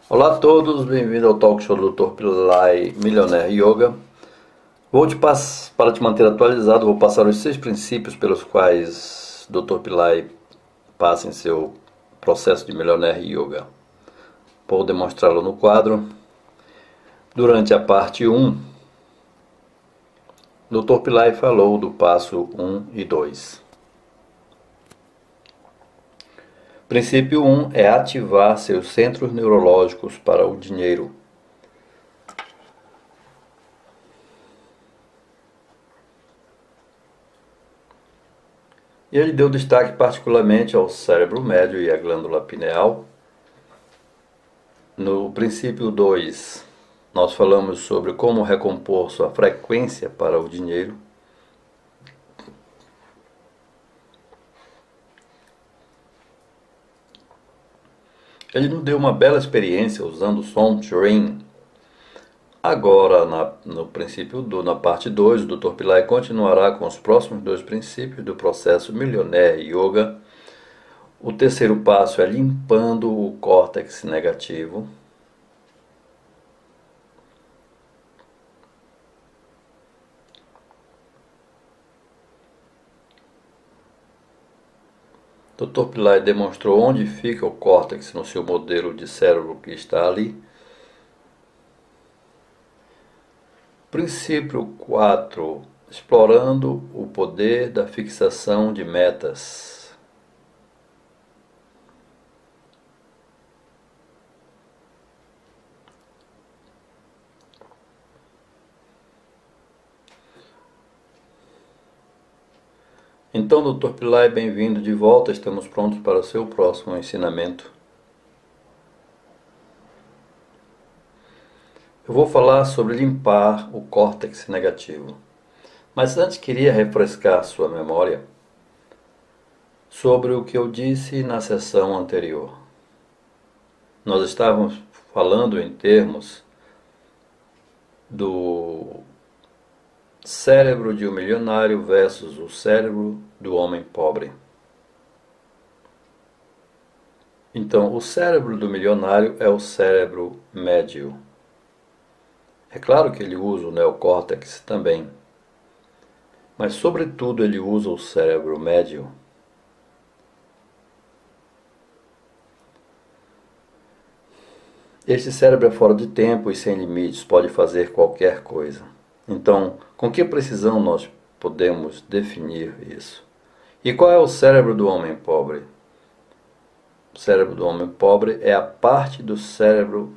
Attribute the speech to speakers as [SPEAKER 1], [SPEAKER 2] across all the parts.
[SPEAKER 1] Olá a todos, bem-vindo ao talk show do Dr. Pillai Millionaire Yoga. Para te manter atualizado, vou passar os 6 princípios pelos quais Dr. Pillai passa em seu processo de Millionaire Yoga. Vou demonstrá-lo no quadro. Durante a parte 1, Dr. Pillai falou do passo 1 e 2. Princípio 1 é ativar seus centros neurológicos para o dinheiro. E ele deu destaque particularmente ao cérebro médio e à glândula pineal. No princípio 2, nós falamos sobre como recompor sua frequência para o dinheiro. Ele nos deu uma bela experiência usando o som Ring. Agora, na parte 2, o Dr. Pillai continuará com os próximos 2 princípios do processo Millionaire Yoga. O terceiro passo é limpando o córtex negativo. Dr. Pillai demonstrou onde fica o córtex no seu modelo de cérebro que está ali. Princípio 4. Explorando o poder da fixação de metas. Então, Dr. Pillai, bem-vindo de volta. Estamos prontos para o seu próximo ensinamento. Eu vou falar sobre limpar o córtex negativo. Mas antes queria refrescar sua memória sobre o que eu disse na sessão anterior. Nós estávamos falando em termos do cérebro de um milionário versus o cérebro do homem pobre. Então, o cérebro do milionário é o cérebro médio. É claro que ele usa o neocórtex também, mas sobretudo ele usa o cérebro médio. Este cérebro é fora de tempo e sem limites, pode fazer qualquer coisa. Então, com que precisão nós podemos definir isso? E qual é o cérebro do homem pobre? O cérebro do homem pobre é a parte do cérebro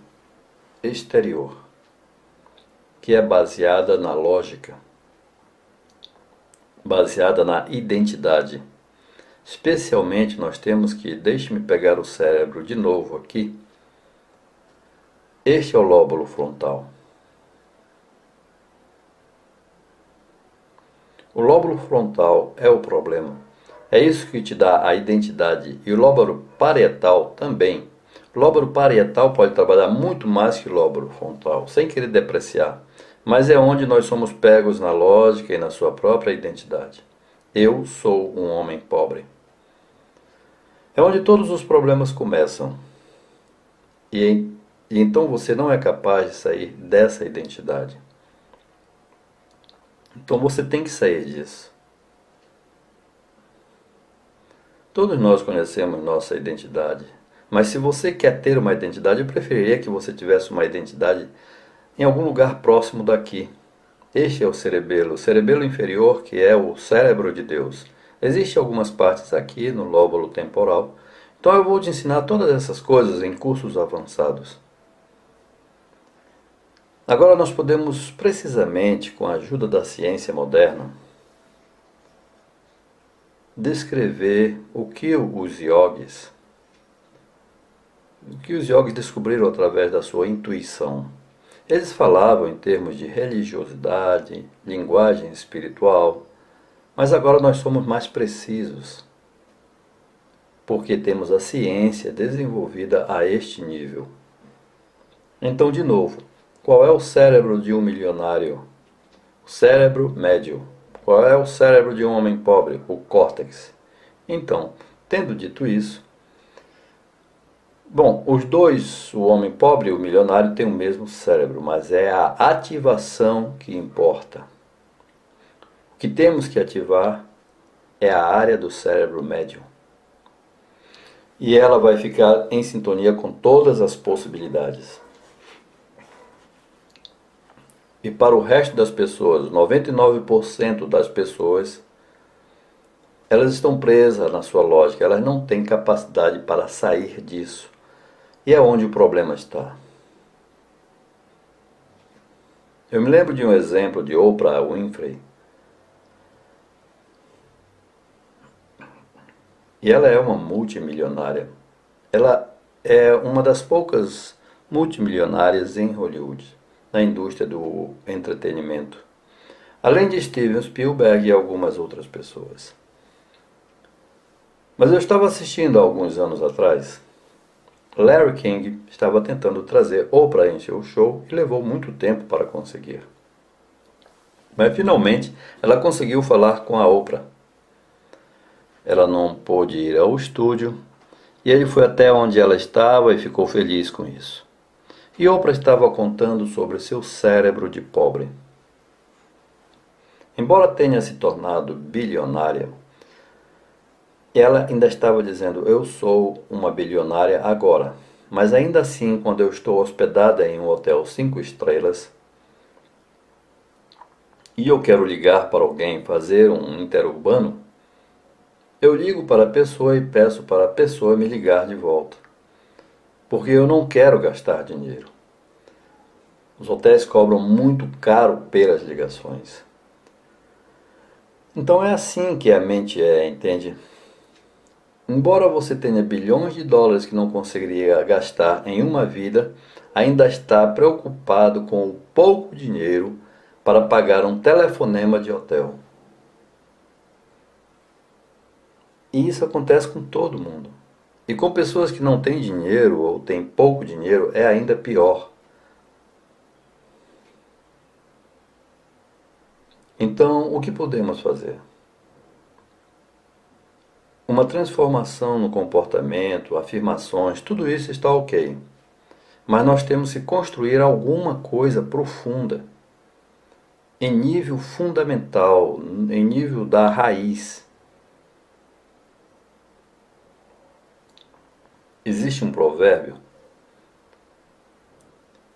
[SPEAKER 1] exterior, que é baseada na lógica, baseada na identidade. Especialmente nós temos que, deixe-me pegar o cérebro de novo aqui, este é o lóbulo frontal. O lóbulo frontal é o problema. É isso que te dá a identidade. E o lóbulo parietal também. O lóbulo parietal pode trabalhar muito mais que o lóbulo frontal, sem querer depreciar. Mas é onde nós somos pegos na lógica e na sua própria identidade. Eu sou um homem pobre. É onde todos os problemas começam. E então você não é capaz de sair dessa identidade. Então você tem que sair disso. Todos nós conhecemos nossa identidade. Mas se você quer ter uma identidade, eu preferiria que você tivesse uma identidade em algum lugar próximo daqui. Este é o cerebelo inferior, que é o cérebro de Deus. Existem algumas partes aqui no lóbulo temporal. Então eu vou te ensinar todas essas coisas em cursos avançados. Agora nós podemos precisamente, com a ajuda da ciência moderna, descrever o que os yogis descobriram através da sua intuição. Eles falavam em termos de religiosidade, linguagem espiritual, mas agora nós somos mais precisos, porque temos a ciência desenvolvida a este nível. Então, de novo, qual é o cérebro de um milionário? O cérebro médio. Qual é o cérebro de um homem pobre? O córtex. Então, tendo dito isso, Bom, os dois, o homem pobre e o milionário, têm o mesmo cérebro, mas é a ativação que importa. O que temos que ativar é a área do cérebro médio. E ela vai ficar em sintonia com todas as possibilidades. E para o resto das pessoas, 99% das pessoas, elas estão presas na sua lógica, elas não têm capacidade para sair disso. E é onde o problema está. Eu me lembro de um exemplo de Oprah Winfrey. E ela é uma multimilionária. Ela é uma das poucas multimilionárias em Hollywood, na indústria do entretenimento. Além de Steven Spielberg e algumas outras pessoas. Mas eu estava assistindo há alguns anos atrás. Larry King estava tentando trazer Oprah em seu show e levou muito tempo para conseguir. Mas finalmente ela conseguiu falar com a Oprah. Ela não pôde ir ao estúdio e ele foi até onde ela estava e ficou feliz com isso. E Oprah estava contando sobre seu cérebro de pobre. Embora tenha se tornado bilionária, ela ainda estava dizendo: eu sou uma bilionária agora, mas ainda assim, quando eu estou hospedada em um hotel 5 estrelas e eu quero ligar para alguém, fazer um interurbano, eu ligo para a pessoa e peço para a pessoa me ligar de volta, porque eu não quero gastar dinheiro. Os hotéis cobram muito caro pelas ligações. Então é assim que a mente é, entende? Embora você tenha bilhões de dólares que não conseguiria gastar em uma vida, ainda está preocupado com o pouco dinheiro para pagar um telefonema de hotel. E isso acontece com todo mundo. E com pessoas que não têm dinheiro ou têm pouco dinheiro é ainda pior. Então, o que podemos fazer? Uma transformação no comportamento, afirmações, tudo isso está ok. Mas nós temos que construir alguma coisa profunda, em nível fundamental, em nível da raiz. Existe um provérbio: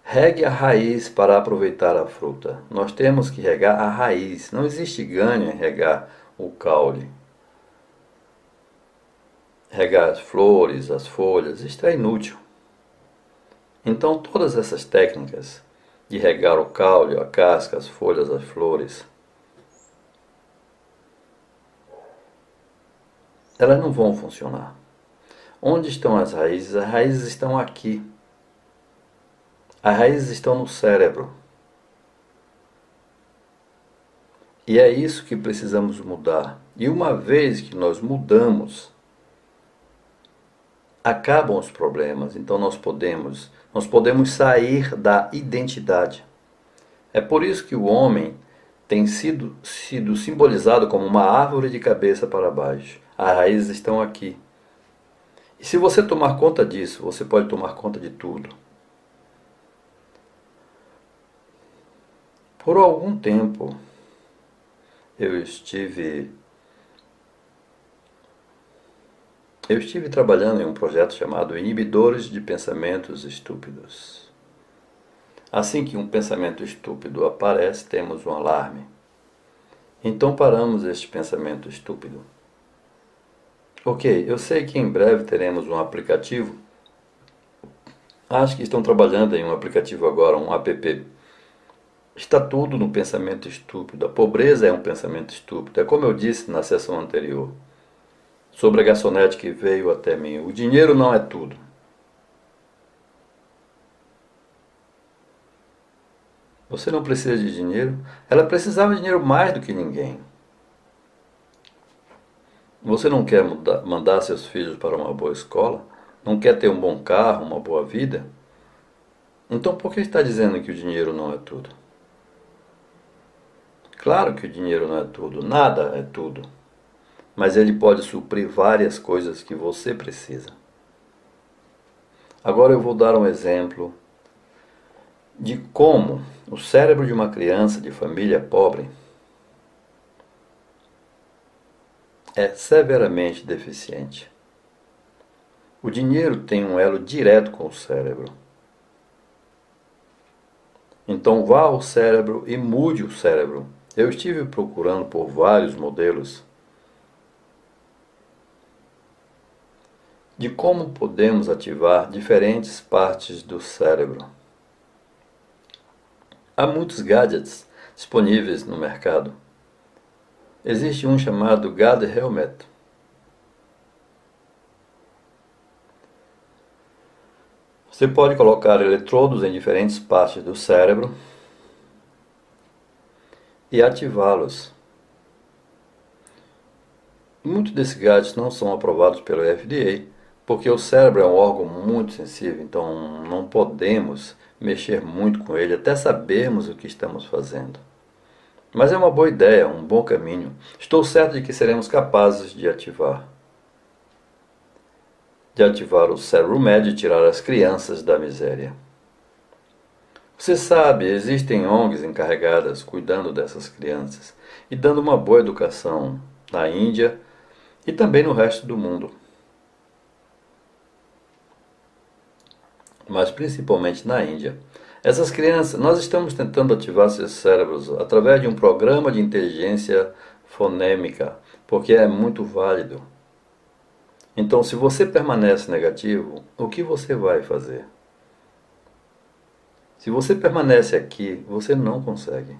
[SPEAKER 1] regue a raiz para aproveitar a fruta. Nós temos que regar a raiz. Não existe ganho em regar o caule. Regar as flores, as folhas, isto é inútil. Então todas essas técnicas de regar o caule, a casca, as folhas, as flores, elas não vão funcionar. Onde estão as raízes? As raízes estão aqui. As raízes estão no cérebro. E é isso que precisamos mudar. E uma vez que nós mudamos, acabam os problemas. Então nós podemos sair da identidade. É por isso que o homem tem sido simbolizado como uma árvore de cabeça para baixo. As raízes estão aqui. E se você tomar conta disso, você pode tomar conta de tudo. Por algum tempo, eu estive trabalhando em um projeto chamado Inibidores de Pensamentos Estúpidos. Assim que um pensamento estúpido aparece, temos um alarme. Então paramos este pensamento estúpido. Ok, eu sei que em breve teremos um aplicativo. Acho que estão trabalhando em um aplicativo agora, um app. Está tudo no pensamento estúpido. A pobreza é um pensamento estúpido. É como eu disse na sessão anterior, sobre a garçonete que veio até mim. O dinheiro não é tudo. Você não precisa de dinheiro. Ela precisava de dinheiro mais do que ninguém. Você não quer mandar seus filhos para uma boa escola? Não quer ter um bom carro, uma boa vida? Então por que está dizendo que o dinheiro não é tudo? Claro que o dinheiro não é tudo. Nada é tudo. Mas ele pode suprir várias coisas que você precisa. Agora eu vou dar um exemplo de como o cérebro de uma criança de família pobre é severamente deficiente. O dinheiro tem um elo direto com o cérebro. Então vá ao cérebro e mude o cérebro. Eu estive procurando por vários modelos de como podemos ativar diferentes partes do cérebro. Há muitos gadgets disponíveis no mercado. Existe um chamado God Helmet. Você pode colocar eletrodos em diferentes partes do cérebro e ativá-los. Muitos desses gadgets não são aprovados pelo FDA, porque o cérebro é um órgão muito sensível, então não podemos mexer muito com ele até sabermos o que estamos fazendo. Mas é uma boa ideia, um bom caminho. Estou certo de que seremos capazes de ativar o cérebro médio e tirar as crianças da miséria. Você sabe, existem ONGs encarregadas cuidando dessas crianças e dando uma boa educação na Índia e também no resto do mundo. Mas principalmente na Índia. Essas crianças, nós estamos tentando ativar seus cérebros através de um programa de inteligência fonêmica, porque é muito válido. Então, se você permanece negativo, o que você vai fazer? Se você permanece aqui, você não consegue.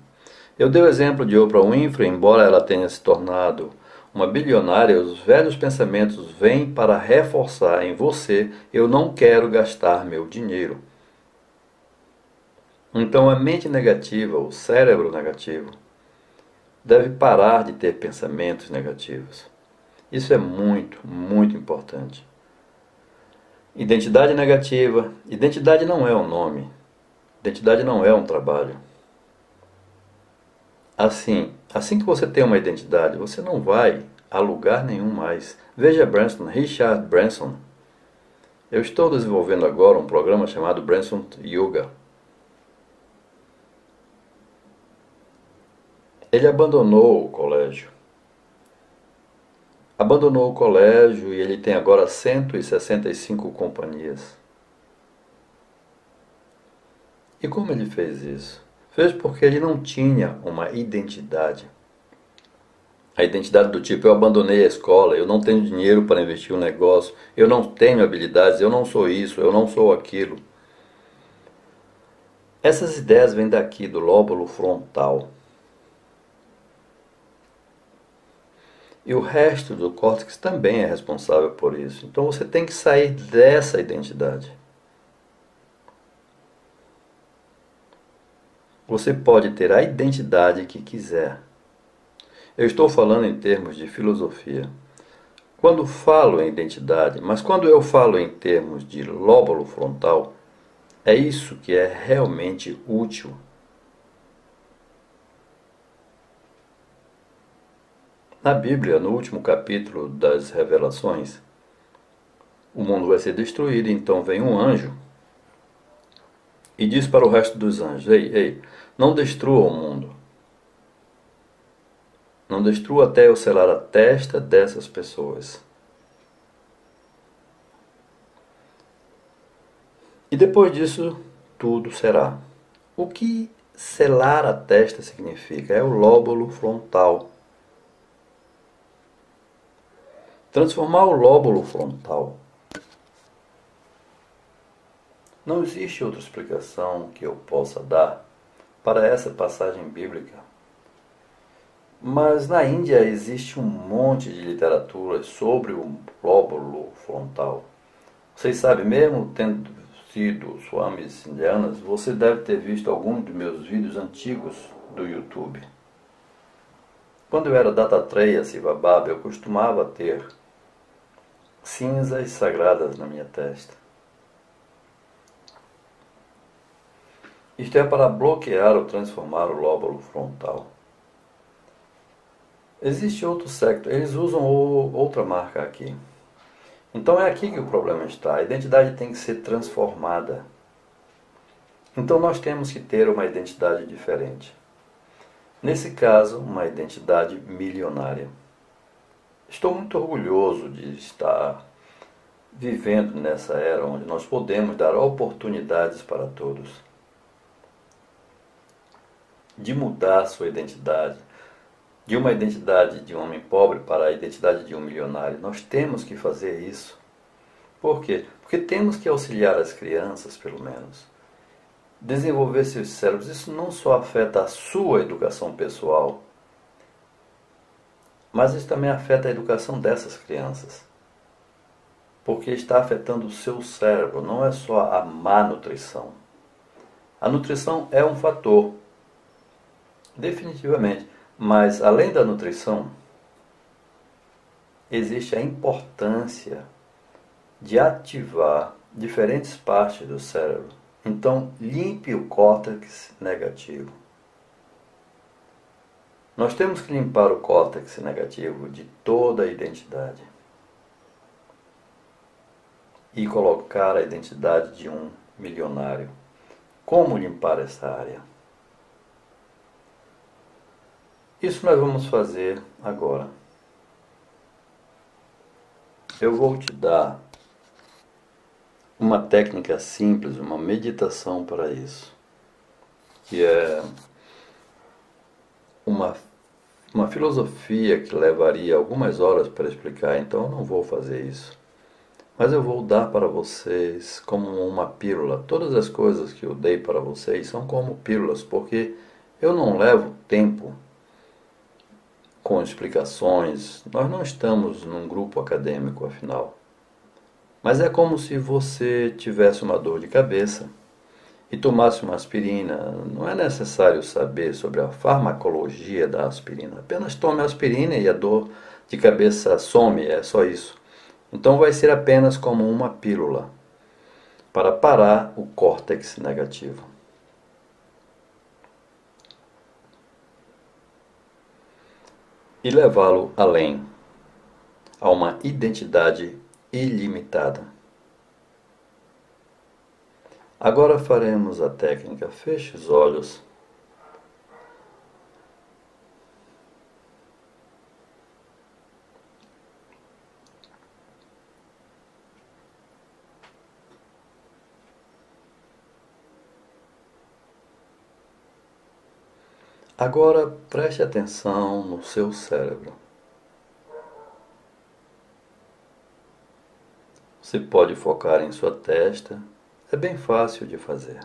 [SPEAKER 1] Eu dei o exemplo de Oprah Winfrey, embora ela tenha se tornado uma bilionária, os velhos pensamentos vêm para reforçar em você: eu não quero gastar meu dinheiro. Então a mente negativa, o cérebro negativo, deve parar de ter pensamentos negativos. Isso é muito, muito importante. Identidade negativa. Identidade não é um nome. Identidade não é um trabalho. Assim que você tem uma identidade, você não vai a lugar nenhum mais. Veja Branson, Richard Branson. Eu estou desenvolvendo agora um programa chamado Branson Yoga. Ele abandonou o colégio. E ele tem agora 165 companhias. E como ele fez isso? Fez porque ele não tinha uma identidade. A identidade do tipo: eu abandonei a escola, eu não tenho dinheiro para investir um negócio, eu não tenho habilidades, eu não sou isso, eu não sou aquilo. Essas ideias vêm daqui, do lóbulo frontal. E o resto do córtex também é responsável por isso. Então você tem que sair dessa identidade. Você pode ter a identidade que quiser. Eu estou falando em termos de filosofia. Quando falo em identidade, mas quando eu falo em termos de lóbulo frontal, é isso que é realmente útil. Na Bíblia, no último capítulo das Revelações, o mundo vai ser destruído, então vem um anjo e diz para o resto dos anjos: ei, não destrua o mundo. Não destrua até eu selar a testa dessas pessoas. E depois disso, tudo será. O que selar a testa significa? É o lóbulo frontal. Transformar o lóbulo frontal. Não existe outra explicação que eu possa dar para essa passagem bíblica. Mas na Índia existe um monte de literatura sobre o lóbulo frontal. Vocês sabem, mesmo tendo sido swamis indianas, você deve ter visto alguns dos meus vídeos antigos do YouTube. Quando eu era Dattatreya Sivabhava, eu costumava ter cinzas sagradas na minha testa. Isto é para bloquear ou transformar o lóbulo frontal. Existe outro secto, eles usam outra marca aqui. Então é aqui que o problema está. A identidade tem que ser transformada. Então nós temos que ter uma identidade diferente. Nesse caso, uma identidade milionária. Estou muito orgulhoso de estar vivendo nessa era onde nós podemos dar oportunidades para todos, de mudar sua identidade, de uma identidade de um homem pobre para a identidade de um milionário. Nós temos que fazer isso. Por quê? Porque temos que auxiliar as crianças, pelo menos. Desenvolver seus cérebros. Isso não só afeta a sua educação pessoal, mas isso também afeta a educação dessas crianças. Porque está afetando o seu cérebro, não é só a má nutrição. A nutrição é um fator, definitivamente. Mas, além da nutrição, existe a importância de ativar diferentes partes do cérebro. Então, limpe o córtex negativo. Nós temos que limpar o córtex negativo de toda a identidade e colocar a identidade de um milionário. Como limpar essa área? Isso nós vamos fazer agora. Eu vou te dar uma técnica simples, uma meditação para isso, que é uma filosofia que levaria algumas horas para explicar, então eu não vou fazer isso. Mas eu vou dar para vocês como uma pílula. Todas as coisas que eu dei para vocês são como pílulas, porque eu não levo tempo com explicações. Nós não estamos num grupo acadêmico, afinal. Mas é como se você tivesse uma dor de cabeça e tomasse uma aspirina. Não é necessário saber sobre a farmacologia da aspirina. Apenas tome a aspirina e a dor de cabeça some, é só isso. Então vai ser apenas como uma pílula para parar o córtex negativo. E levá-lo além, a uma identidade ilimitada. Agora faremos a técnica. Feche os olhos. Agora preste atenção no seu cérebro. Você pode focar em sua testa. É bem fácil de fazer.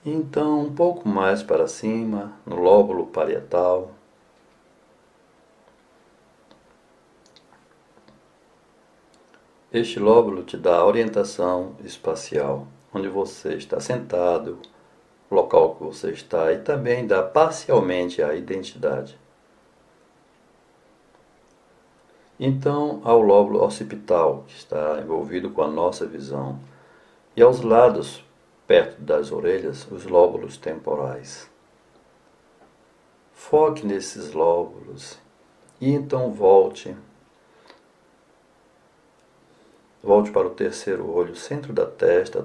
[SPEAKER 1] Então, um pouco mais para cima, no lóbulo parietal. Este lóbulo te dá orientação espacial, onde você está sentado, o local que você está, e também dá parcialmente a identidade. Então, ao lóbulo occipital, que está envolvido com a nossa visão, e aos lados, perto das orelhas, os lóbulos temporais. Foque nesses lóbulos e então volte para o terceiro olho, centro da testa,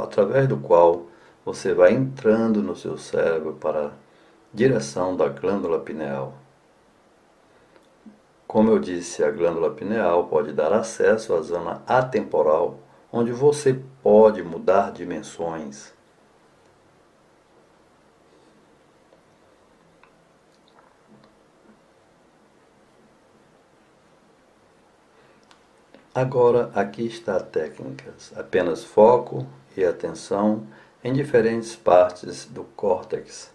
[SPEAKER 1] através do qual você vai entrando no seu cérebro para a direção da glândula pineal. Como eu disse, a glândula pineal pode dar acesso à zona atemporal, onde você pode mudar dimensões. Agora, aqui está a técnica. Apenas foco e atenção em diferentes partes do córtex.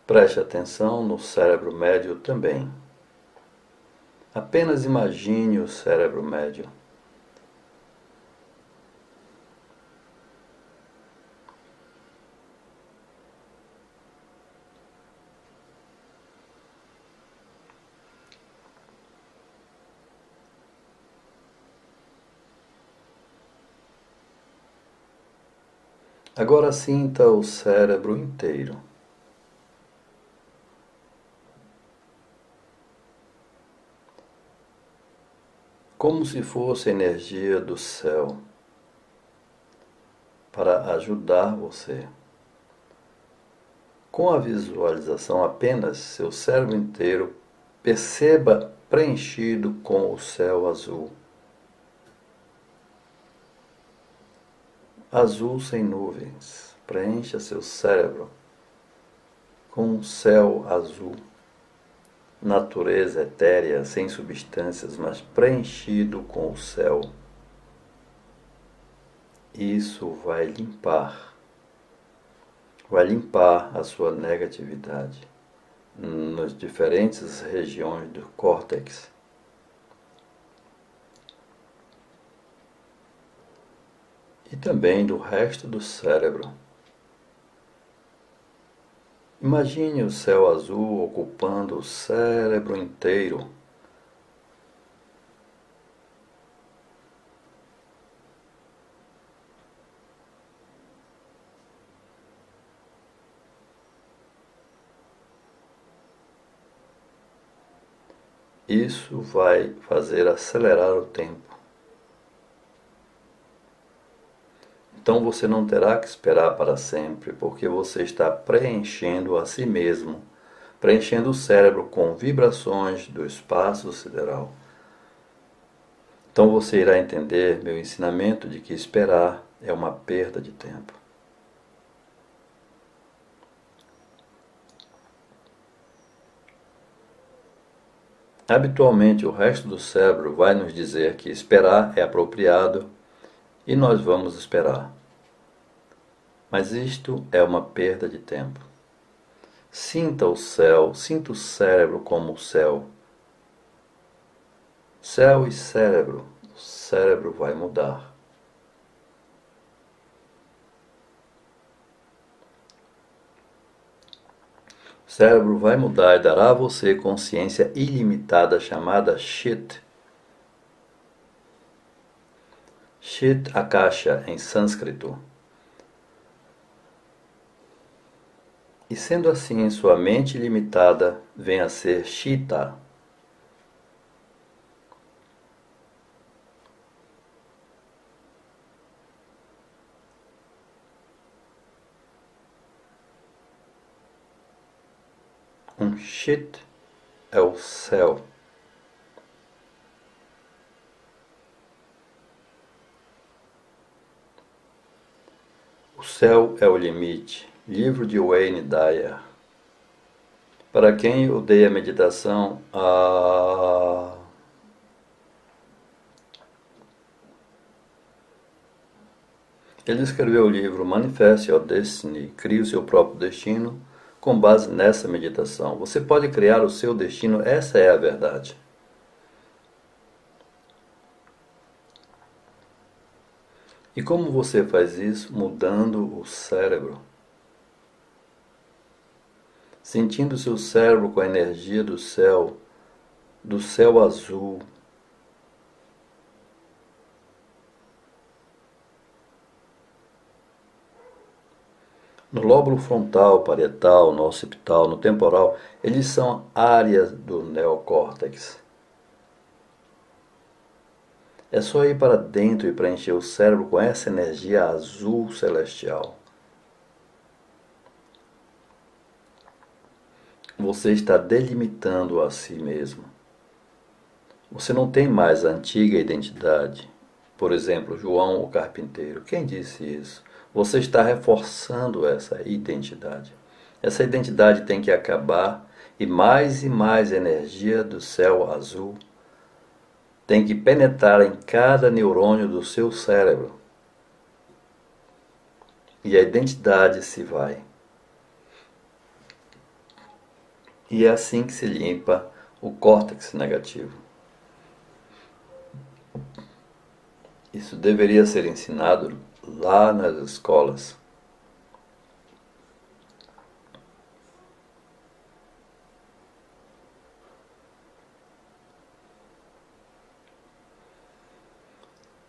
[SPEAKER 1] Preste atenção no cérebro médio também. Apenas imagine o cérebro médio. Agora sinta o cérebro inteiro. Como se fosse energia do céu para ajudar você. Com a visualização apenas, seu cérebro inteiro perceba preenchido com o céu azul. Azul sem nuvens. Preencha seu cérebro com um céu azul. Natureza etérea, sem substâncias, mas preenchido com o céu. Isso vai limpar a sua negatividade nas diferentes regiões do córtex. E também do resto do cérebro. Imagine o céu azul ocupando o cérebro inteiro. Isso vai fazer acelerar o tempo. Então você não terá que esperar para sempre, porque você está preenchendo a si mesmo, preenchendo o cérebro com vibrações do espaço sideral. Então você irá entender meu ensinamento de que esperar é uma perda de tempo. Habitualmente, o resto do cérebro vai nos dizer que esperar é apropriado e nós vamos esperar. Mas isto é uma perda de tempo. Sinta o céu, sinta o cérebro como o céu. Céu e cérebro, o cérebro vai mudar. O cérebro vai mudar e dará a você consciência ilimitada chamada Chit. Chit Akasha em sânscrito. E sendo assim, sua mente ilimitada vem a ser Chita. Um Chit é o céu. O céu é o limite. Livro de Wayne Dyer. Para quem odeia meditação, ele escreveu o livro Manifest Your Destiny, Crie o seu próprio destino, com base nessa meditação. Você pode criar o seu destino, essa é a verdade. E como você faz isso? Mudando o cérebro. Sentindo seu cérebro com a energia do céu azul. No lóbulo frontal, parietal, no occipital, no temporal, eles são áreas do neocórtex. É só ir para dentro e preencher o cérebro com essa energia azul celestial. Você está delimitando a si mesmo. Você não tem mais a antiga identidade. Por exemplo, João o carpinteiro. Quem disse isso? Você está reforçando essa identidade. Essa identidade tem que acabar e mais energia do céu azul tem que penetrar em cada neurônio do seu cérebro. E a identidade se vai. E é assim que se limpa o córtex negativo. Isso deveria ser ensinado lá nas escolas.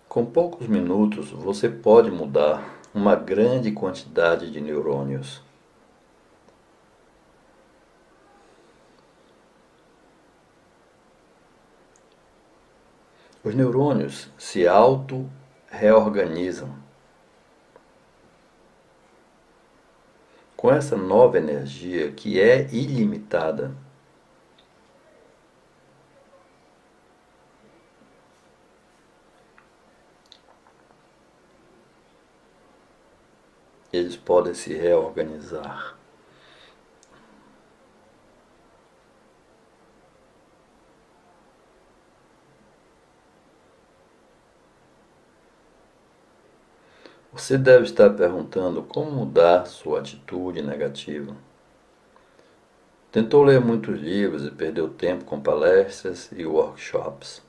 [SPEAKER 1] Com poucos minutos você pode mudar uma grande quantidade de neurônios. Os neurônios se auto-reorganizam. Com essa nova energia que é ilimitada. Eles podem se reorganizar. Você deve estar perguntando como mudar sua atitude negativa. Tentou ler muitos livros e perdeu tempo com palestras e workshops.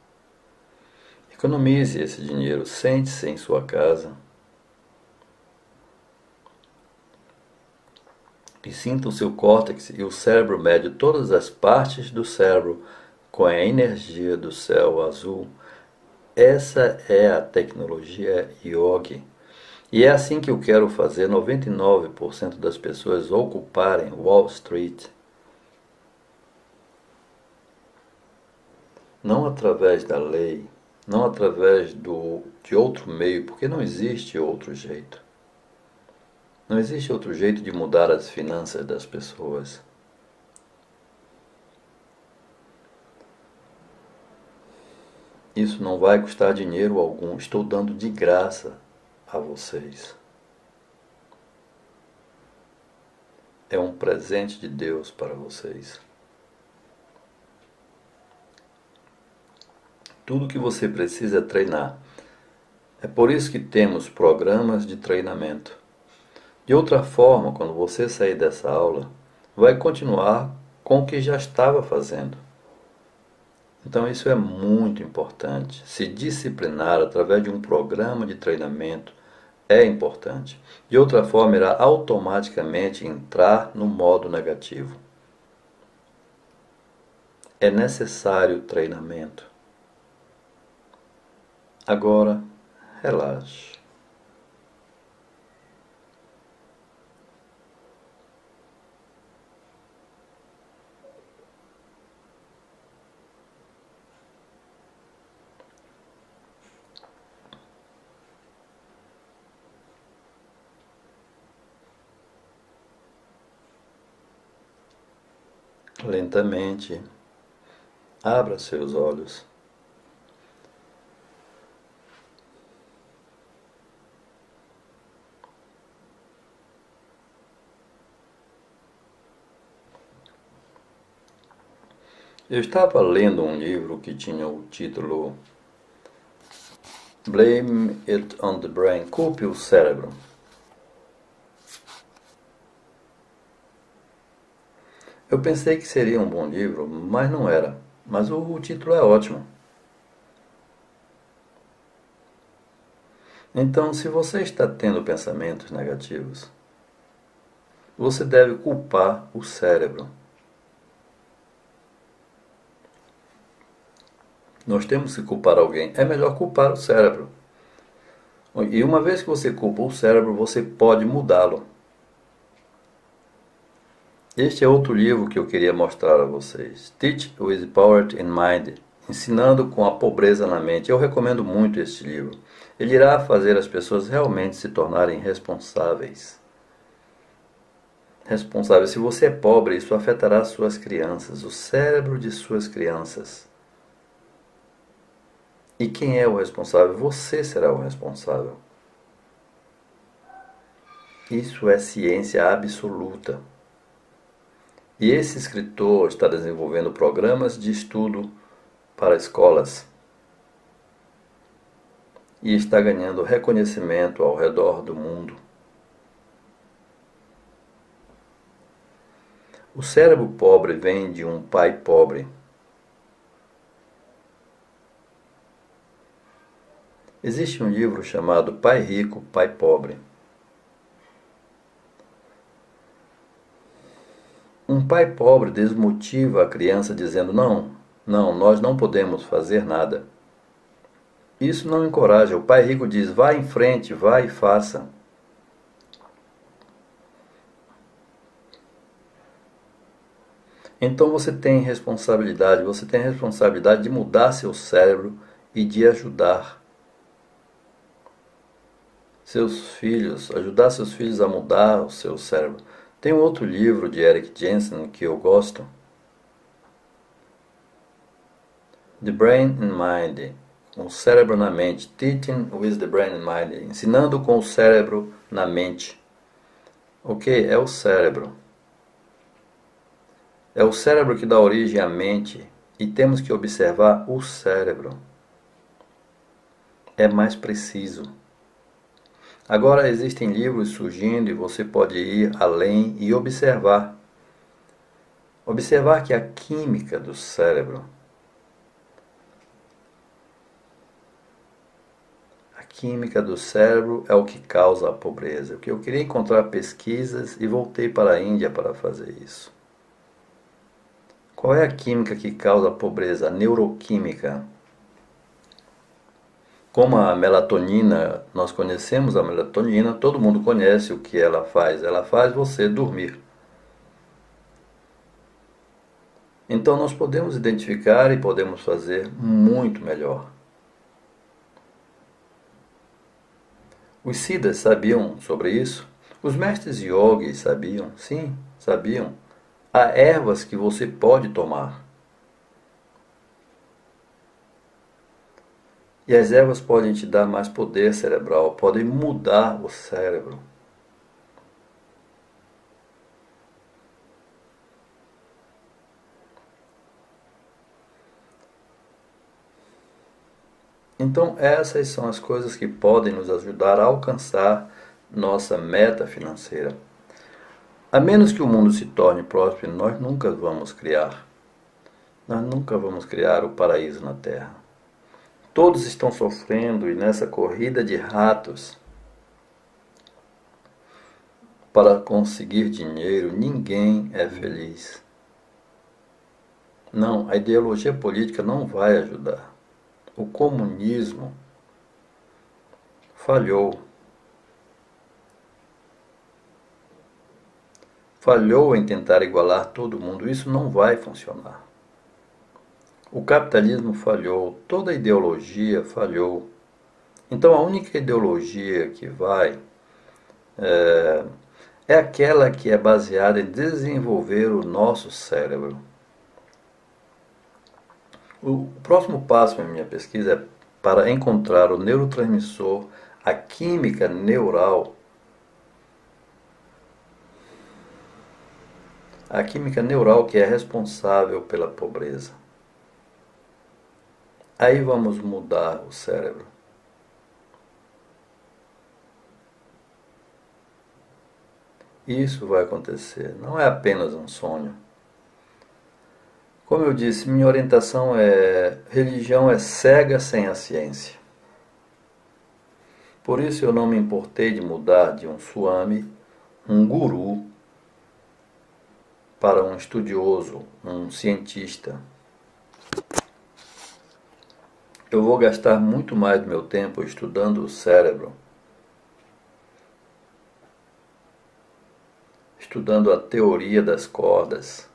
[SPEAKER 1] Economize esse dinheiro, sente-se em sua casa e sinta o seu córtex e o cérebro médio, todas as partes do cérebro com a energia do céu azul. Essa é a tecnologia Yogi. E é assim que eu quero fazer 99% das pessoas ocuparem Wall Street. Não através da lei, não através de outro meio, porque não existe outro jeito. Não existe outro jeito de mudar as finanças das pessoas. Isso não vai custar dinheiro algum, estou dando de graça a vocês. É um presente de Deus para vocês. Tudo que você precisa é treinar. É por isso que temos programas de treinamento. De outra forma, quando você sair dessa aula, vai continuar com o que já estava fazendo. Então isso é muito importante. Se disciplinar através de um programa de treinamento é importante. De outra forma, irá automaticamente entrar no modo negativo. É necessário treinamento. Agora, relaxe. Lentamente, abra seus olhos. Eu estava lendo um livro que tinha o título Blame It on the Brain, Culpe o Cérebro. Eu pensei que seria um bom livro, mas não era. Mas o título é ótimo. Então, se você está tendo pensamentos negativos, você deve culpar o cérebro. Nós temos que culpar alguém. É melhor culpar o cérebro. E uma vez que você culpa o cérebro, você pode mudá-lo. Este é outro livro que eu queria mostrar a vocês. Teach with Poverty in Mind. Ensinando com a pobreza na mente. Eu recomendo muito este livro. Ele irá fazer as pessoas realmente se tornarem responsáveis. Responsáveis. Se você é pobre, isso afetará suas crianças, o cérebro de suas crianças. E quem é o responsável? Você será o responsável. Isso é ciência absoluta. E esse escritor está desenvolvendo programas de estudo para escolas. E está ganhando reconhecimento ao redor do mundo. O cérebro pobre vem de um pai pobre. Existe um livro chamado Pai Rico, Pai Pobre. Um pai pobre desmotiva a criança dizendo, não, nós não podemos fazer nada. Isso não encoraja. O pai rico diz, vá em frente, vá e faça. Então você tem responsabilidade de mudar seu cérebro e de ajudar seus filhos a mudar o seu cérebro. Tem um outro livro de Eric Jensen que eu gosto, The Brain and Mind, o cérebro na mente, Teaching with the Brain and Mind, ensinando com o cérebro na mente. O que é o cérebro? É o cérebro que dá origem à mente e temos que observar o cérebro. É mais preciso. Agora existem livros surgindo e você pode ir além e observar. Observar que a química do cérebro, é o que causa a pobreza. Eu queria encontrar pesquisas e voltei para a Índia para fazer isso. Qual é a química que causa a pobreza? A neuroquímica. Como a melatonina, nós conhecemos a melatonina, todo mundo conhece o que ela faz. Ela faz você dormir. Então nós podemos identificar e podemos fazer muito melhor. Os siddhas sabiam sobre isso? Os mestres yogis sabiam? Sim, sabiam. Há ervas que você pode tomar. E as ervas podem te dar mais poder cerebral, podem mudar o cérebro. Então essas são as coisas que podem nos ajudar a alcançar nossa meta financeira. A menos que o mundo se torne próspero, nós nunca vamos criar. Nós nunca vamos criar o paraíso na Terra. Todos estão sofrendo e nessa corrida de ratos para conseguir dinheiro, ninguém é feliz. Não, a ideologia política não vai ajudar. O comunismo falhou. Falhou em tentar igualar todo mundo. Isso não vai funcionar. O capitalismo falhou. Toda a ideologia falhou. Então a única ideologia que vai é aquela que é baseada em desenvolver o nosso cérebro. O próximo passo na minha pesquisa é para encontrar o neurotransmissor, a química neural. A química neural que é responsável pela pobreza. Aí vamos mudar o cérebro. Isso vai acontecer, não é apenas um sonho. Como eu disse, minha orientação é: religião é cega sem a ciência. Por isso eu não me importei de mudar de um swami, um guru, para um estudioso, um cientista. Eu vou gastar muito mais do meu tempo estudando o cérebro, estudando a teoria das cordas.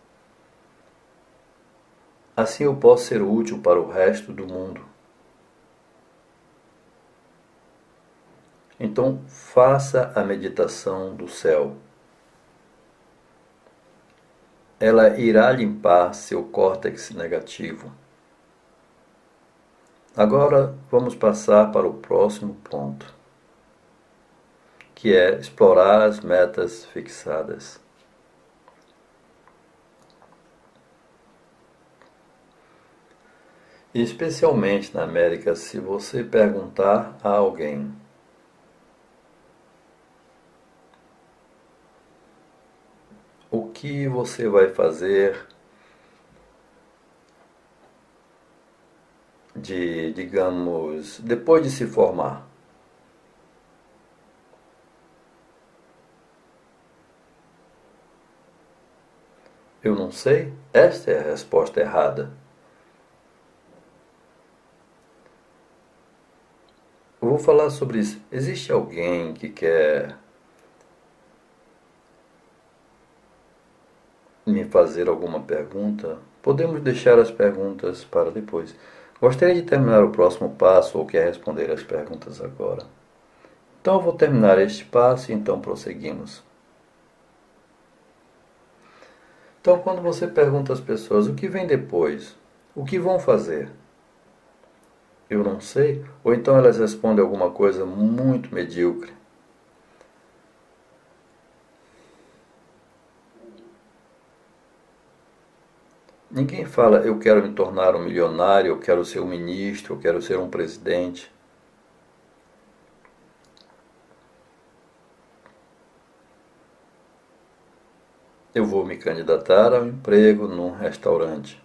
[SPEAKER 1] Assim eu posso ser útil para o resto do mundo. Então, faça a meditação do céu. Ela irá limpar seu córtex negativo. Agora vamos passar para o próximo ponto, que é explorar as metas fixadas. Especialmente na América, se você perguntar a alguém: o que você vai fazer digamos, depois de se formar? Eu não sei. Esta é a resposta errada. Eu vou falar sobre isso. Existe alguém que quer me fazer alguma pergunta, podemos deixar as perguntas para depois. Gostaria de terminar o próximo passo ou quer responder as perguntas agora? Então eu vou terminar este passo e então prosseguimos. Então quando você pergunta às pessoas o que vem depois, o que vão fazer? Eu não sei, ou então elas respondem alguma coisa muito medíocre. Ninguém fala, eu quero me tornar um milionário, eu quero ser um ministro, eu quero ser um presidente. Eu vou me candidatar a um emprego num restaurante.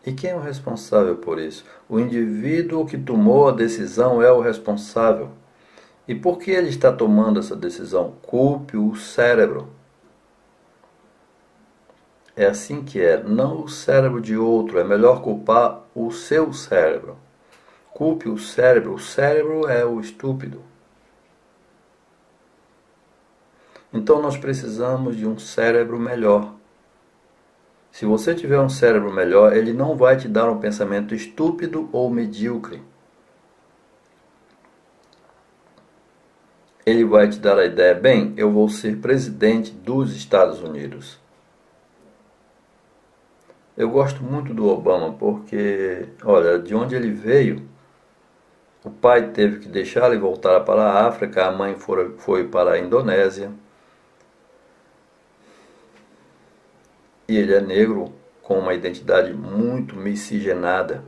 [SPEAKER 1] E quem é o responsável por isso? O indivíduo que tomou a decisão é o responsável. E por que ele está tomando essa decisão? Culpe o cérebro. É assim que é, não o cérebro de outro, é melhor culpar o seu cérebro. Culpe o cérebro é o estúpido. Então nós precisamos de um cérebro melhor. Se você tiver um cérebro melhor, ele não vai te dar um pensamento estúpido ou medíocre. Ele vai te dar a ideia, bem, eu vou ser presidente dos Estados Unidos. Eu gosto muito do Obama porque, olha, de onde ele veio, o pai teve que deixá-lo e voltar para a África, a mãe foi para a Indonésia. E ele é negro com uma identidade muito miscigenada.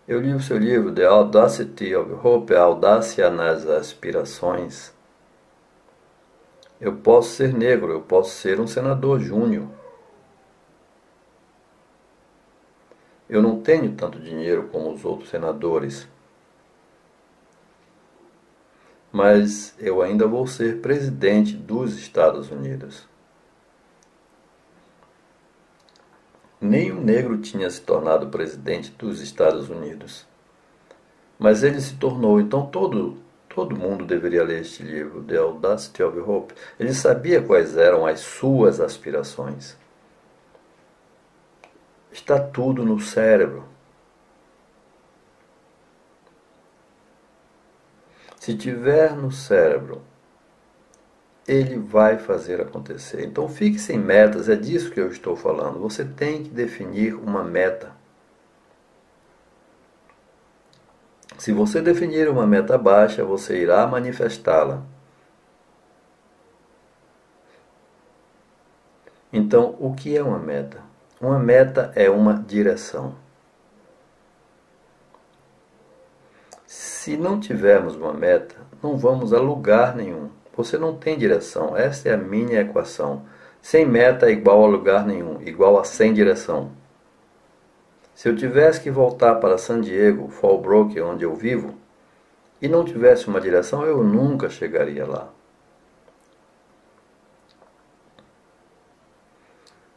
[SPEAKER 1] Eu li o seu livro, The Audacity of Hope, a audácia nas aspirações. Eu posso ser negro, eu posso ser um senador júnior. Eu não tenho tanto dinheiro como os outros senadores, mas eu ainda vou ser presidente dos Estados Unidos. Nenhum negro tinha se tornado presidente dos Estados Unidos, mas ele se tornou, então todo mundo deveria ler este livro, The Audacity of Hope. Ele sabia quais eram as suas aspirações. Está tudo no cérebro. Se tiver no cérebro, ele vai fazer acontecer. Então fique sem metas, é disso que eu estou falando. Você tem que definir uma meta. Se você definir uma meta baixa, você irá manifestá-la. Então, o que é uma meta? Uma meta é uma direção. Se não tivermos uma meta, não vamos a lugar nenhum. Você não tem direção. Essa é a minha equação. Sem meta é igual a lugar nenhum, igual a sem direção. Se eu tivesse que voltar para San Diego, Fallbrook, onde eu vivo, e não tivesse uma direção, eu nunca chegaria lá.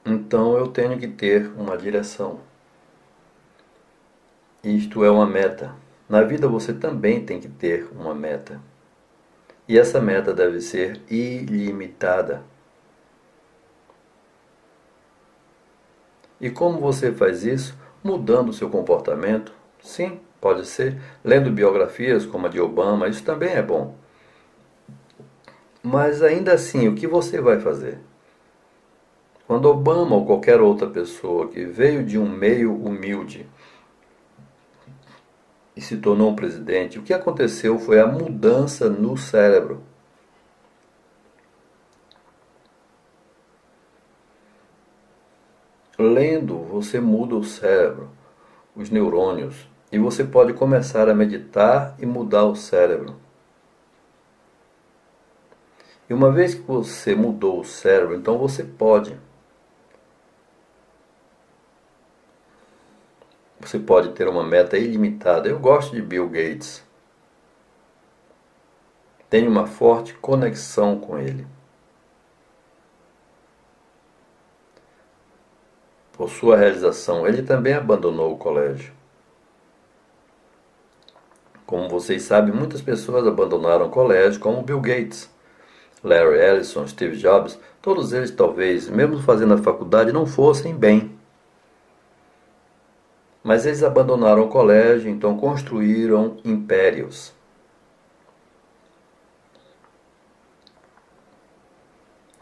[SPEAKER 1] Então eu tenho que ter uma direção. Isto é uma meta. Na vida você também tem que ter uma meta. E essa meta deve ser ilimitada. E como você faz isso? Mudando o seu comportamento? Sim, pode ser. Lendo biografias como a de Obama, isso também é bom. Mas ainda assim, o que você vai fazer? Quando Obama ou qualquer outra pessoa que veio de um meio humilde e se tornou um presidente, o que aconteceu foi a mudança no cérebro. Lendo, você muda o cérebro, os neurônios, e você pode começar a meditar e mudar o cérebro. E uma vez que você mudou o cérebro, então você pode. Você pode ter uma meta ilimitada. Eu gosto de Bill Gates. Tenho uma forte conexão com ele. Por sua realização, ele também abandonou o colégio. Como vocês sabem, muitas pessoas abandonaram o colégio, como Bill Gates. Larry Ellison, Steve Jobs, todos eles talvez, mesmo fazendo a faculdade, não fossem bem. Mas eles abandonaram o colégio, então construíram impérios.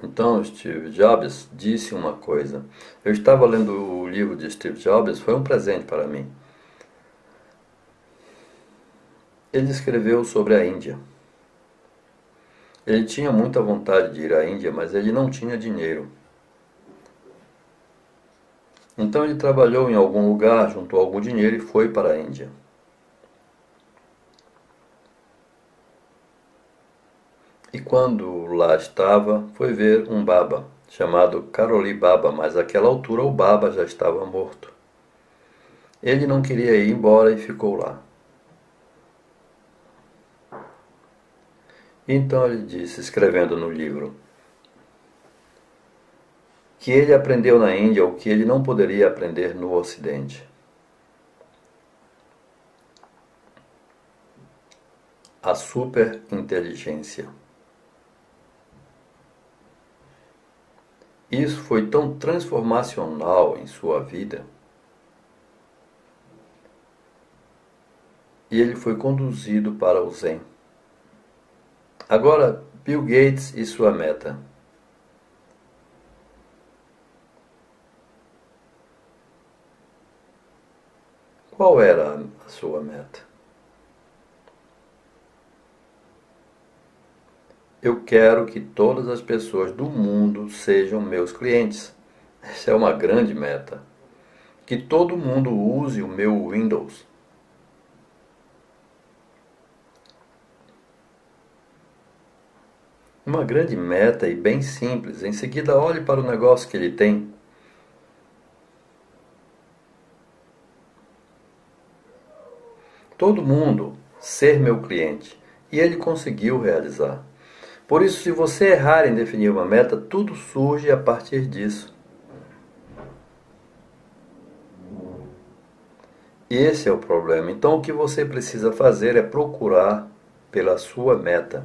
[SPEAKER 1] Então Steve Jobs disse uma coisa. Eu estava lendo o livro de Steve Jobs, foi um presente para mim. Ele escreveu sobre a Índia. Ele tinha muita vontade de ir à Índia, mas ele não tinha dinheiro. Então ele trabalhou em algum lugar, juntou algum dinheiro e foi para a Índia. E quando lá estava, foi ver um Baba, chamado Karoli Baba, mas àquela altura o Baba já estava morto. Ele não queria ir embora e ficou lá. Então ele disse, escrevendo no livro, que ele aprendeu na Índia o que ele não poderia aprender no Ocidente. A superinteligência. Isso foi tão transformacional em sua vida. E ele foi conduzido para o Zen. Agora, Bill Gates e sua meta. Qual era a sua meta? Eu quero que todas as pessoas do mundo sejam meus clientes. Essa é uma grande meta. Que todo mundo use o meu Windows. Uma grande meta e bem simples. Em seguida, olhe para o negócio que ele tem. Todo mundo ser meu cliente. E ele conseguiu realizar. Por isso, se você errar em definir uma meta, tudo surge a partir disso. E esse é o problema. Então, o que você precisa fazer é procurar pela sua meta.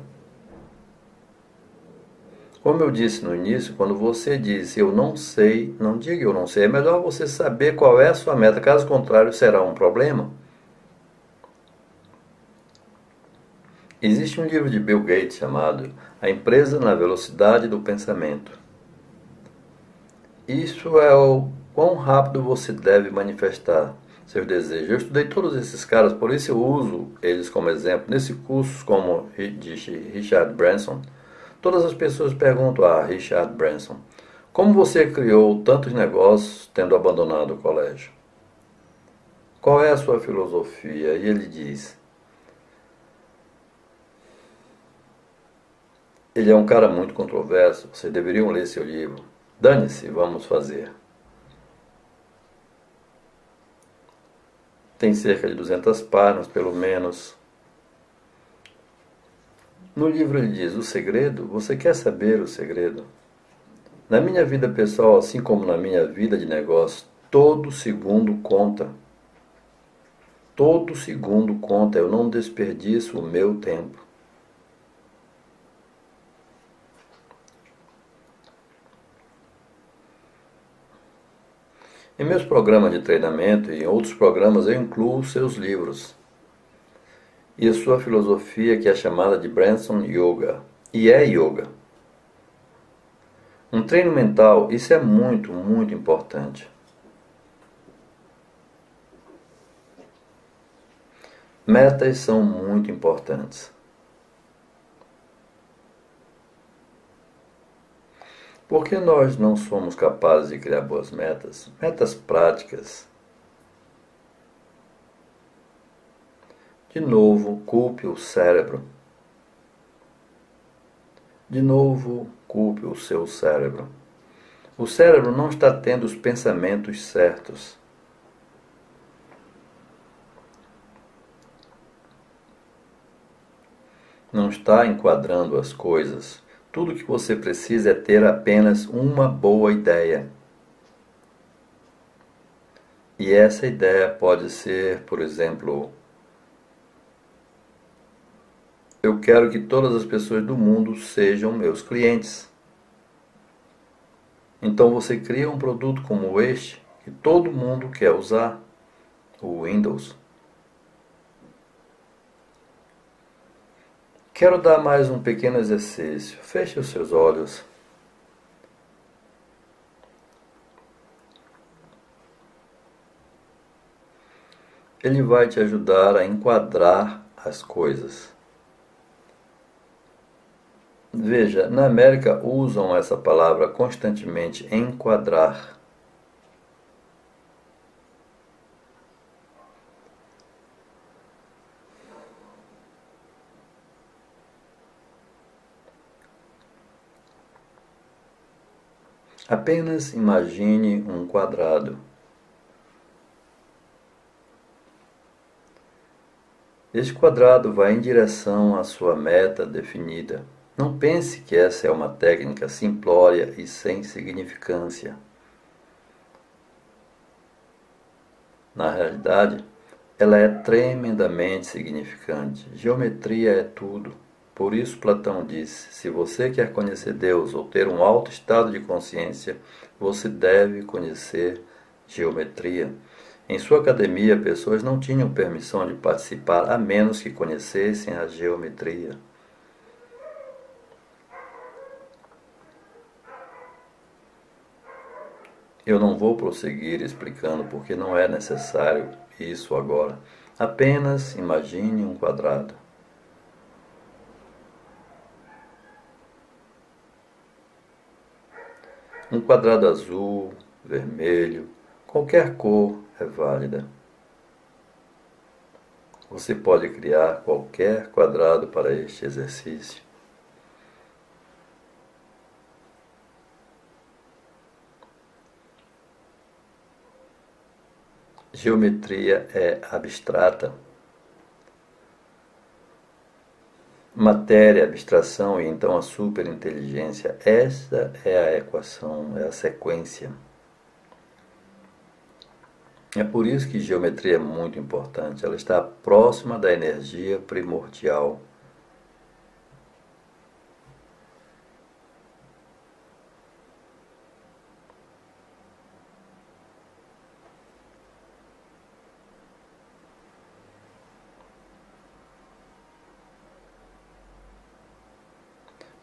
[SPEAKER 1] Como eu disse no início, quando você diz eu não sei, não diga eu não sei. É melhor você saber qual é a sua meta. Caso contrário, será um problema. Existe um livro de Bill Gates chamado A Empresa na Velocidade do Pensamento. Isso é o quão rápido você deve manifestar seus desejos. Eu estudei todos esses caras, por isso eu uso eles como exemplo. Nesse curso, como de Richard Branson, todas as pessoas perguntam a Richard Branson, como você criou tantos negócios tendo abandonado o colégio? Qual é a sua filosofia? E ele diz, ele é um cara muito controverso, vocês deveriam ler seu livro. Dane-se, vamos fazer. Tem cerca de 200 páginas, pelo menos. No livro ele diz, o segredo, você quer saber o segredo? Na minha vida pessoal, assim como na minha vida de negócio, todo segundo conta. Todo segundo conta, eu não desperdiço o meu tempo. Em meus programas de treinamento e em outros programas eu incluo seus livros e a sua filosofia, que é chamada de Branson Yoga, e é yoga. Um treino mental, isso é muito, muito importante. Metas são muito importantes. Por que nós não somos capazes de criar boas metas? Metas práticas. De novo, culpe o cérebro. De novo, culpe o seu cérebro. O cérebro não está tendo os pensamentos certos. Não está enquadrando as coisas. Tudo que você precisa é ter apenas uma boa ideia. E essa ideia pode ser, por exemplo, eu quero que todas as pessoas do mundo sejam meus clientes. Então você cria um produto como este que todo mundo quer usar, o Windows. Quero dar mais um pequeno exercício. Feche os seus olhos. Ele vai te ajudar a enquadrar as coisas. Veja, na América usam essa palavra constantemente, enquadrar. Apenas imagine um quadrado. Este quadrado vai em direção à sua meta definida. Não pense que essa é uma técnica simplória e sem significância. Na realidade, ela é tremendamente significante. Geometria é tudo. Por isso Platão disse: se você quer conhecer Deus ou ter um alto estado de consciência, você deve conhecer geometria. Em sua academia, pessoas não tinham permissão de participar a menos que conhecessem a geometria. Eu não vou prosseguir explicando porque não é necessário isso agora. Apenas imagine um quadrado. Um quadrado azul, vermelho, qualquer cor é válida. Você pode criar qualquer quadrado para este exercício. Geometria é abstrata. Matéria, abstração e então a superinteligência. Esta é a equação, é a sequência. É por isso que geometria é muito importante. Ela está próxima da energia primordial.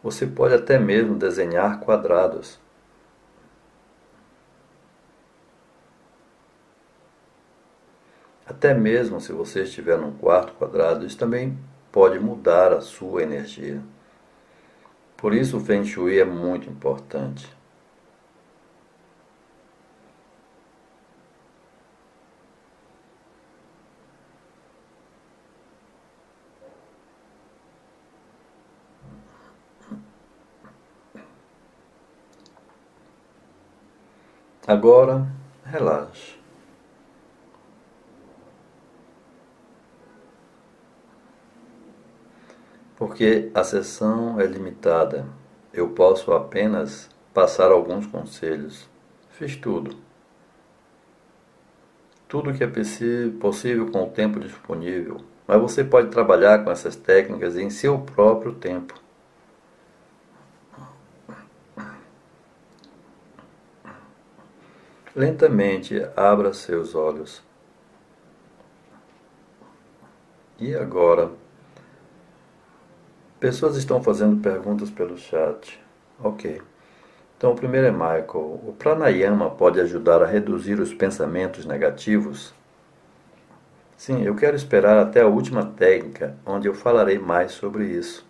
[SPEAKER 1] Você pode até mesmo desenhar quadrados. Até mesmo se você estiver num quarto quadrado, isso também pode mudar a sua energia. Por isso o Feng Shui é muito importante. Agora, relaxe. Porque a sessão é limitada. Eu posso apenas passar alguns conselhos. Fiz tudo. Tudo que é possível com o tempo disponível. Mas você pode trabalhar com essas técnicas em seu próprio tempo. Lentamente abra seus olhos. E agora? Pessoas estão fazendo perguntas pelo chat. Ok. Então o primeiro é Michael. O pranayama pode ajudar a reduzir os pensamentos negativos? Sim, eu quero esperar até a última técnica, onde eu falarei mais sobre isso.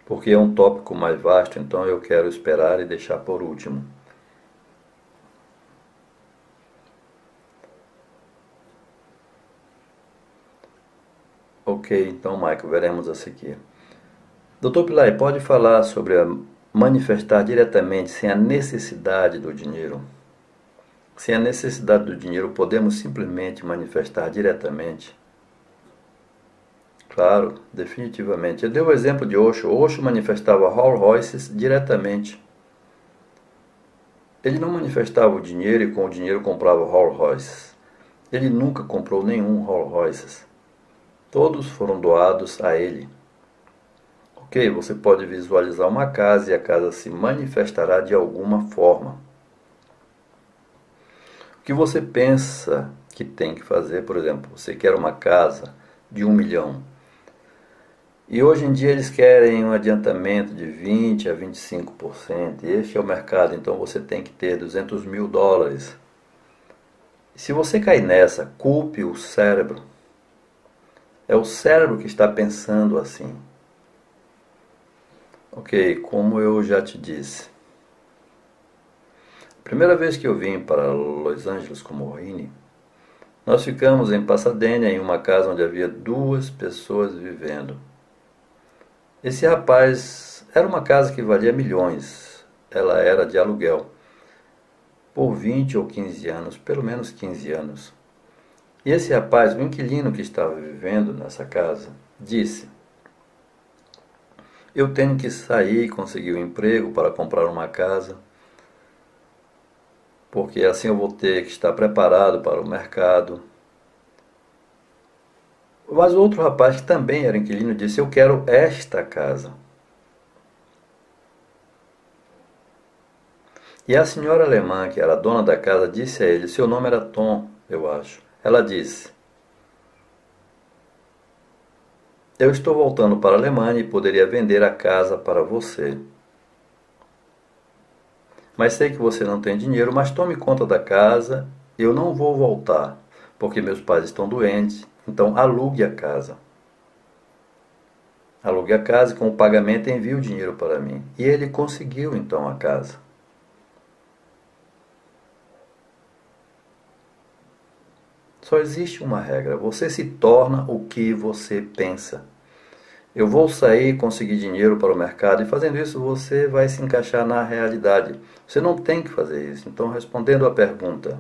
[SPEAKER 1] Porque é um tópico mais vasto, então eu quero esperar e deixar por último. Ok, então, Michael, veremos a seguir. Dr. Pillai, pode falar sobre manifestar diretamente sem a necessidade do dinheiro? Sem a necessidade do dinheiro, podemos simplesmente manifestar diretamente? Claro, definitivamente. Eu dei o exemplo de Osho. Osho manifestava Rolls Royces diretamente. Ele não manifestava o dinheiro e com o dinheiro comprava Rolls Royces. Ele nunca comprou nenhum Rolls Royce. Todos foram doados a ele. Ok, você pode visualizar uma casa e a casa se manifestará de alguma forma. O que você pensa que tem que fazer, por exemplo, você quer uma casa de 1 milhão. E hoje em dia eles querem um adiantamento de 20% a 25%. E este é o mercado, então você tem que ter 200 mil dólares. Se você cair nessa, culpe o cérebro. É o cérebro que está pensando assim. Ok, como eu já te disse. A primeira vez que eu vim para Los Angeles com Maureen, nós ficamos em Pasadena em uma casa onde havia 2 pessoas vivendo. Esse rapaz, era uma casa que valia milhões. Ela era de aluguel. Por 20 ou 15 anos, pelo menos 15 anos. E esse rapaz, o inquilino que estava vivendo nessa casa, disse: eu tenho que sair e conseguir um emprego para comprar uma casa, porque assim eu vou ter que estar preparado para o mercado. Mas outro rapaz que também era inquilino disse: eu quero esta casa. E a senhora alemã, que era a dona da casa, disse a ele, seu nome era Tom, eu acho. Ela disse: eu estou voltando para a Alemanha e poderia vender a casa para você. Mas sei que você não tem dinheiro, mas tome conta da casa. Eu não vou voltar, porque meus pais estão doentes, então alugue a casa. Alugue a casa e com o pagamento envie o dinheiro para mim. E ele conseguiu então a casa. Só existe uma regra: você se torna o que você pensa. Eu vou sair, conseguir dinheiro para o mercado, e fazendo isso você vai se encaixar na realidade. Você não tem que fazer isso. Então, respondendo à pergunta,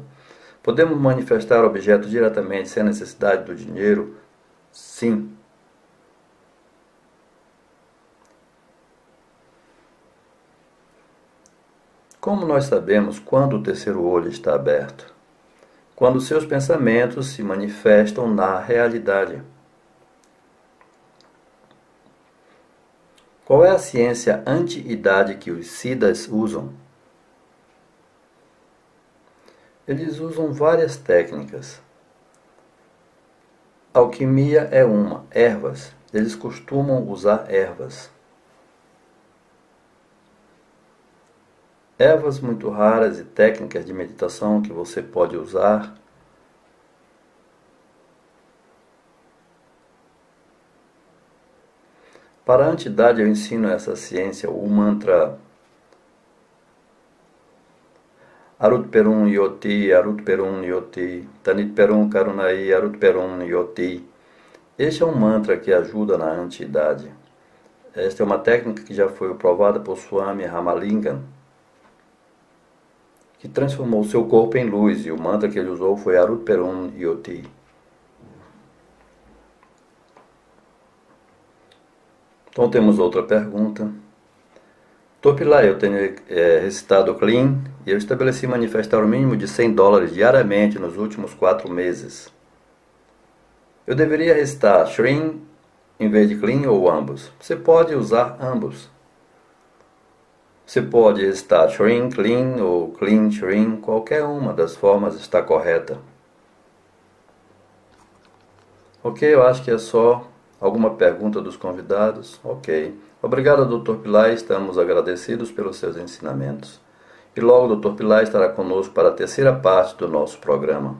[SPEAKER 1] podemos manifestar objetos diretamente sem a necessidade do dinheiro? Sim. Como nós sabemos quando o terceiro olho está aberto? Quando seus pensamentos se manifestam na realidade. Qual é a ciência anti-idade que os siddhas usam? Eles usam várias técnicas. Alquimia é uma, ervas. Eles costumam usar ervas. Ervas muito raras e técnicas de meditação que você pode usar. Para a entidade eu ensino essa ciência, o mantra Arut Perum Yoti, Arut Perum Yoti, Tanit Perum Karunai, Arut Perum Yoti. Este é um mantra que ajuda na entidade. Esta é uma técnica que já foi provada por Swami Ramalingam, que transformou seu corpo em luz, e o mantra que ele usou foi Arut Perum Yoti. Então temos outra pergunta. Topilai, eu tenho recitado Clean e eu estabeleci manifestar o mínimo de 100 dólares diariamente nos últimos 4 meses. Eu deveria recitar Shrin em vez de Clean ou ambos? Você pode usar ambos. Você pode recitar Shrin, Clean ou Clean, Shrin, qualquer uma das formas está correta. Ok, eu acho que é só. Alguma pergunta dos convidados? Ok. Obrigado, Dr. Pillai, estamos agradecidos pelos seus ensinamentos. E logo o Dr. Pillai estará conosco para a terceira parte do nosso programa.